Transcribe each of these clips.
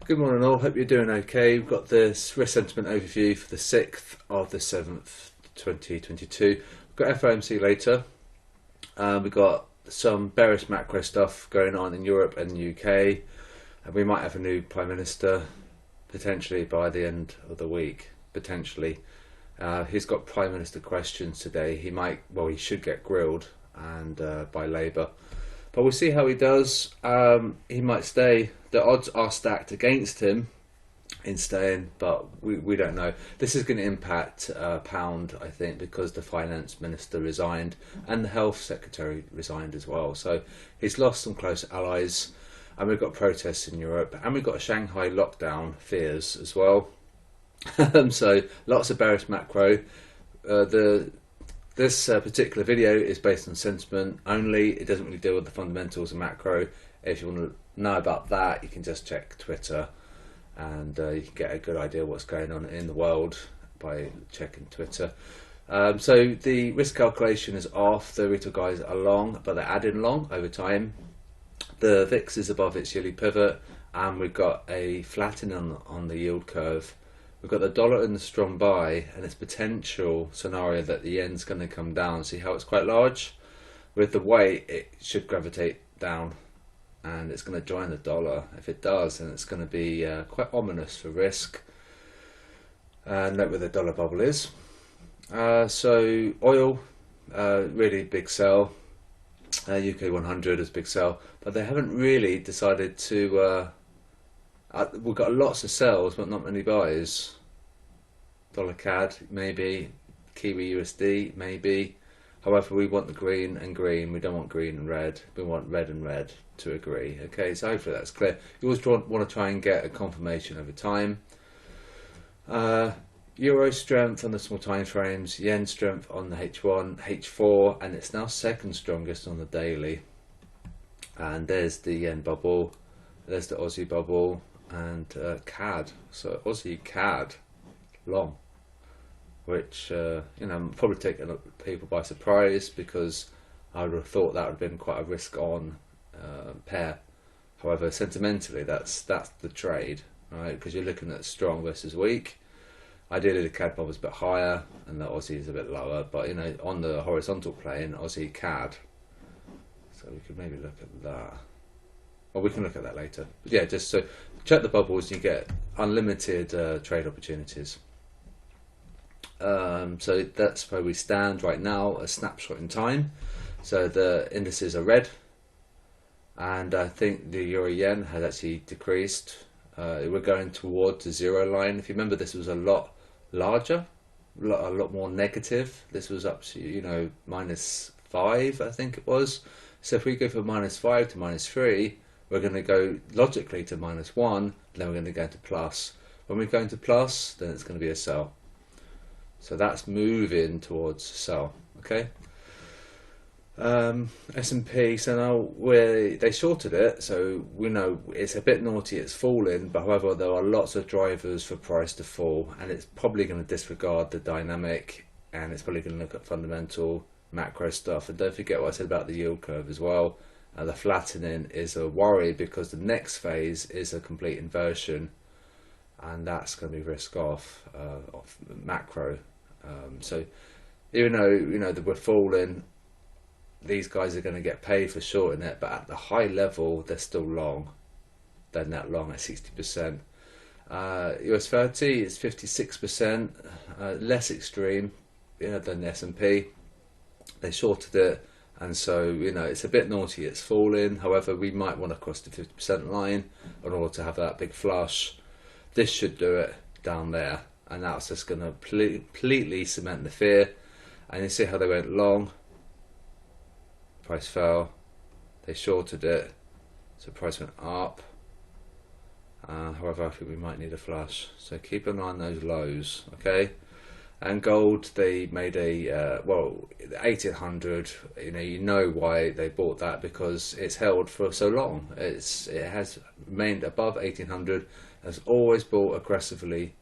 Good morning all, hope you're doing okay. We've got this risk sentiment overview for the 6th of the 7th 2022. We've got FOMC later. We've got some bearish macro stuff going on in Europe and the UK, and we might have a new Prime Minister potentially by the end of the week, potentially. He's got Prime Minister questions today. He should get grilled and by Labour. But we'll see how he does. He might stay. The odds are stacked against him in staying, but we don't know. This is going to impact pound, I think, because the finance minister resigned and the health secretary resigned as well. So he's lost some close allies, and we've got protests in Europe, and we've got a Shanghai lockdown fears as well. So lots of bearish macro. This particular video is based on sentiment only. It doesn't really deal with the fundamentals of macro. If you want to know about that, you can just check Twitter, and you can get a good idea what's going on in the world by checking Twitter. So the risk calculation is off. The retail guys are long, but they're adding long over time. The VIX is above its yearly pivot, and we've got a flattening on the yield curve. We've got the dollar in the strong buy, and its potential scenario that the yen's going to come down. See how it's quite large? With the weight, it should gravitate down, and it's going to join the dollar. If it does, then it's going to be quite ominous for risk. Note where the dollar bubble is. So oil, really big sell. UK 100 is big sell, but they haven't really decided to. We've got lots of sells, but not many buys. Dollar CAD, maybe. Kiwi USD, maybe. However, we want the green and green. We don't want green and red. We want red and red to agree. Okay, so hopefully that's clear. You always want to try and get a confirmation over time. Euro strength on the small time frames. Yen strength on the H1, H4, and it's now second strongest on the daily. And there's the yen bubble. There's the Aussie bubble. And CAD, so Aussie CAD long, which probably taken people by surprise, because I would have thought that would have been quite a risk on pair. However, sentimentally that's the trade, right? Because you're looking at strong versus weak. Ideally the CAD bubble is a bit higher and the Aussie is a bit lower, but on the horizontal plane, Aussie CAD, so we could maybe look at that. Well, we can look at that later. But yeah, just so check the bubbles, you get unlimited trade opportunities. So that's where we stand right now, a snapshot in time. So the indices are red, and I think the euro yen has actually decreased. We're going towards the zero line. If you remember, this was a lot larger, a lot more negative. This was up to -5, I think it was. So if we go from -5 to -3, we're going to go logically to -1, then we're going to go into plus. When we go into plus, then it's going to be a sell. So that's moving towards sell. Okay. S&P, so now they shorted it, so we know it's a bit naughty, it's falling, but however there are lots of drivers for price to fall, and it's probably going to disregard the dynamic, and it's probably going to look at fundamental macro stuff. And don't forget what I said about the yield curve as well. The flattening is a worry, because the next phase is a complete inversion, and that's going to be risk off macro. So even though that we're falling, these guys are going to get paid for shorting it, but at the high level they're still long. They're net long at 60%. US 30 is 56%, less extreme than the S&P. They shorted it. And so, it's a bit naughty, it's falling. However, we might want to cross the 50% line in order to have that big flush. This should do it down there. And that's just going to completely cement the fear. And you see how they went long. Price fell. They shorted it. So price went up. However, I think we might need a flush. So keep an eye on those lows, okay? And gold, they made a 1800. You know why they bought that, because it's held for so long. It has remained above 1800. Has always bought aggressively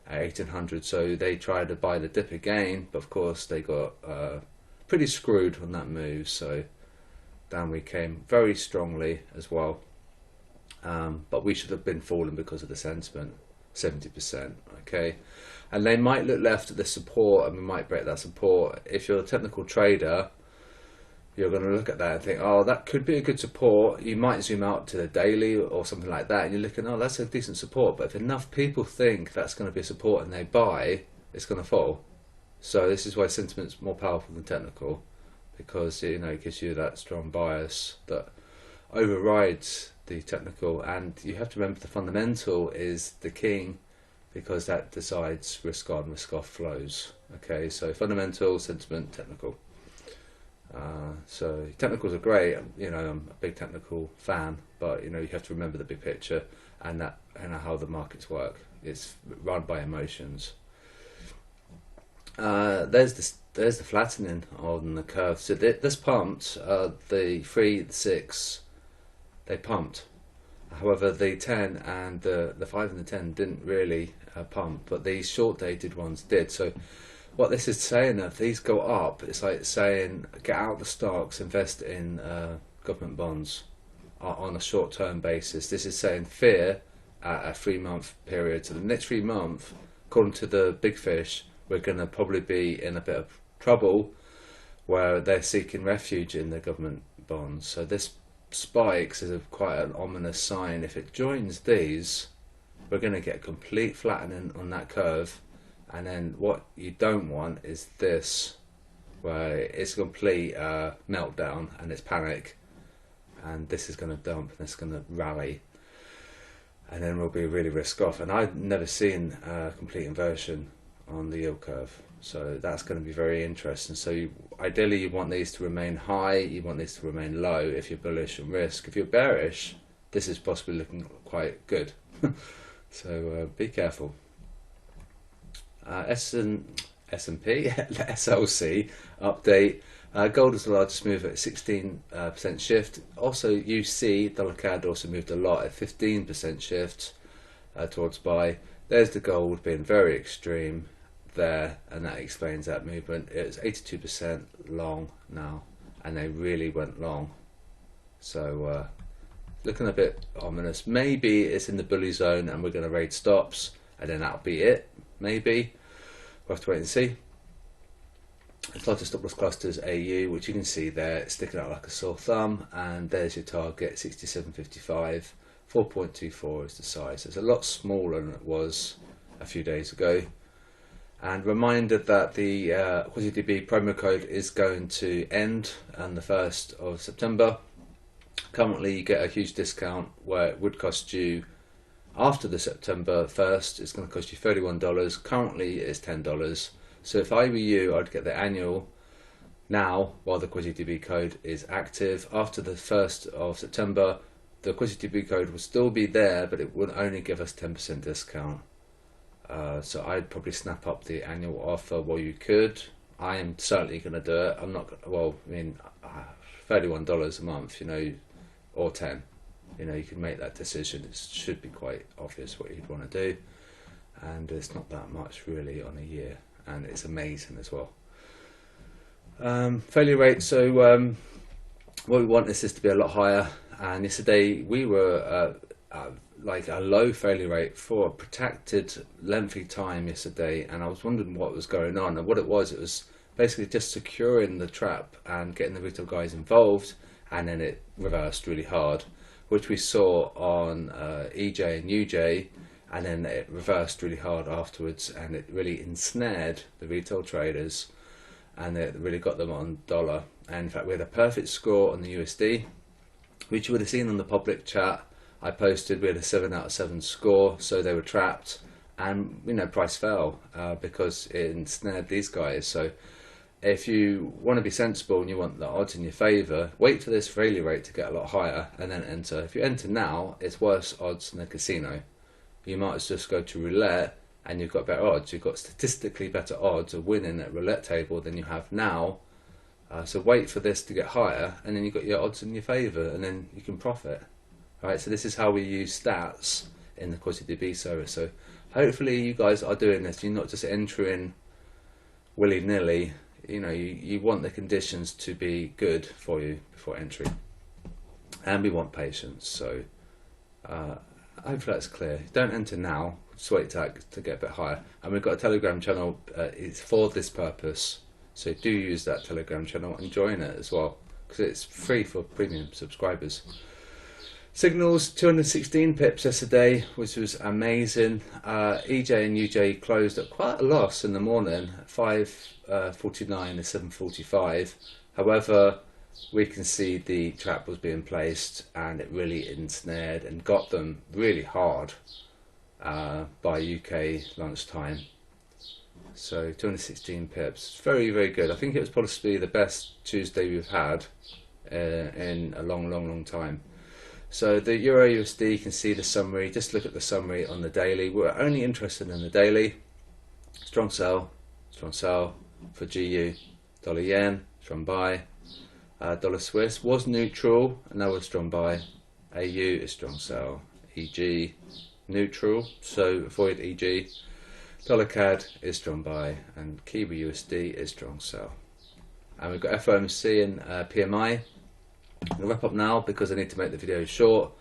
at 1800. So they tried to buy the dip again, but of course they got pretty screwed on that move. So down we came very strongly as well. but we should have been falling because of the sentiment, 70%. Okay, and they might look left at the support, and we might break that support. If you're a technical trader, you're going to look at that and think, oh, that could be a good support. You might zoom out to the daily or something like that, and you're looking, oh, that's a decent support. But if enough people think that's going to be a support and they buy, it's going to fall. So this is why sentiment's more powerful than technical, because it gives you that strong bias that overrides the technical. And you have to remember the fundamental is the king, because that decides risk on, risk off flows. Okay, so fundamental, sentiment, technical. So technicals are great. I'm a big technical fan, but you have to remember the big picture and how the markets work. It's run by emotions. There's the flattening on the curve. So this pumped, the 3, the 6, they pumped. However, the 10 and the 5 and the 10 didn't really pump, but these short dated ones did. So what this is saying, that if these go up, it's like saying get out the stocks, invest in government bonds on a short term basis. This is saying fear at a 3-month period. So the next 3 months, according to the big fish, we're going to probably be in a bit of trouble where they're seeking refuge in the government bonds. So this spikes is quite an ominous sign. If it joins these, we're going to get complete flattening on that curve. And then what you don't want is this, where it's a complete meltdown and it's panic, and this is going to dump and it's going to rally, and then we'll be really risk off. And I've never seen a complete inversion on the yield curve, so that's going to be very interesting. So ideally you want these to remain high, you want these to remain low if you're bullish on risk. If you're bearish, this is possibly looking quite good. So be careful. S&P, SLC update. Gold is the largest move at 16% shift. Also, UC, dollar CAD also moved a lot at 15% shift towards buy. There's the gold being very extreme there, and that explains that movement. It's 82% long now, and they really went long. So looking a bit ominous. Maybe it's in the bully zone and we're going to raid stops, and then that'll be it. Maybe we'll have to wait and see. It's like the stop loss clusters AU, which you can see there, it's sticking out like a sore thumb, and there's your target 67.55. 4.24 is the size. It's a lot smaller than it was a few days ago. And reminder that the Quasidb promo code is going to end on the 1st of September. Currently you get a huge discount where it would cost you, after the September 1st, it's going to cost you $31. Currently it's $10. So if I were you, I'd get the annual now while the Quasidb code is active. After the 1st of September, the Quasidb code will still be there, but it would only give us 10% discount. So I'd probably snap up the annual offer while you could. I am certainly going to do it. I'm not, well, I mean, $31 a month, or 10. You can make that decision. It should be quite obvious what you'd want to do, and it's not that much really on a year, and it's amazing as well. Failure rate. So what we want is this to be a lot higher, and yesterday we were like a low failure rate for a protracted lengthy time yesterday, and I was wondering what was going on. And what it was basically just securing the trap and getting the retail guys involved, and then it reversed really hard, which we saw on EJ and UJ, and then it reversed really hard afterwards, and it really ensnared the retail traders, and it really got them on dollar. And in fact, we had a perfect score on the USD, which you would have seen on the public chat I posted. We had a 7 out of 7 score, so they were trapped, and price fell because it ensnared these guys. So if you want to be sensible and you want the odds in your favour, wait for this failure rate to get a lot higher and then enter. If you enter now, it's worse odds than the casino. You might as well just go to roulette and you've got better odds. You've got statistically better odds of winning at roulette table than you have now. So wait for this to get higher, and then you've got your odds in your favour, and then you can profit. Right, so this is how we use stats in the Quasidb service. So hopefully you guys are doing this. You're not just entering willy-nilly. You want the conditions to be good for you before entry, and we want patience. So Hopefully that's clear. Don't enter now, just wait to get a bit higher. And we've got a Telegram channel, it's for this purpose, so do use that Telegram channel and join it as well, because it's free for premium subscribers. Signals 216 pips yesterday, which was amazing. EJ and UJ closed at quite a loss in the morning, 5.49 to 7.45. However, we can see the trap was being placed and it really ensnared and got them really hard by UK lunchtime. So 216 pips, very, very good. I think it was possibly the best Tuesday we've had in a long time. So the Euro USD, you can see the summary. Just look at the summary on the daily. We're only interested in the daily. Strong sell for GU. Dollar yen, strong buy. Dollar Swiss was neutral, and now we're strong buy. AU is strong sell. EG neutral, so avoid EG. Dollar CAD is strong buy, and Kiwi USD is strong sell. And we've got FOMC and PMI. I'll wrap up now because I need to make the video short,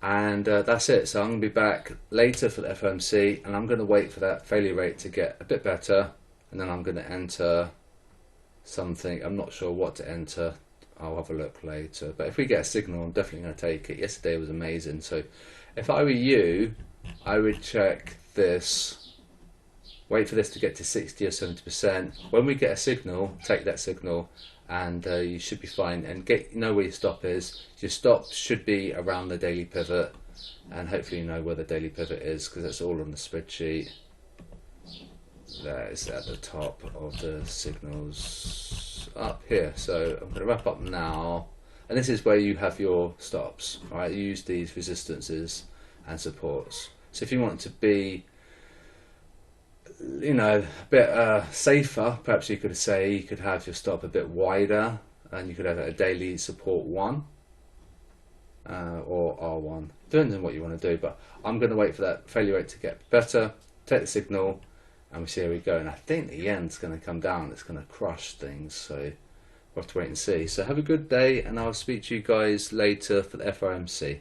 and that's it. So I'm going to be back later for the FOMC, and I'm going to wait for that failure rate to get a bit better, and then I'm going to enter something. I'm not sure what to enter. I'll have a look later, but if we get a signal, I'm definitely going to take it. Yesterday was amazing, so if I were you, I would check this, wait for this to get to 60 or 70%. When we get a signal, take that signal, and you should be fine, and know where your stop is. Your stop should be around the daily pivot, and hopefully you know where the daily pivot is, because that's all on the spreadsheet. There, it's at the top of the signals up here. So I'm going to wrap up now, and this is where you have your stops. Right, use these resistances and supports. So if you want to be, you know, a bit safer, perhaps you could say you could have your stop a bit wider, and you could have a daily support 1 or R1, depending on what you want to do. But I'm going to wait for that failure rate to get better, take the signal, and we see how we go. And I think the yen's going to come down, it's going to crush things, so we'll have to wait and see. So have a good day, and I'll speak to you guys later for the FOMC.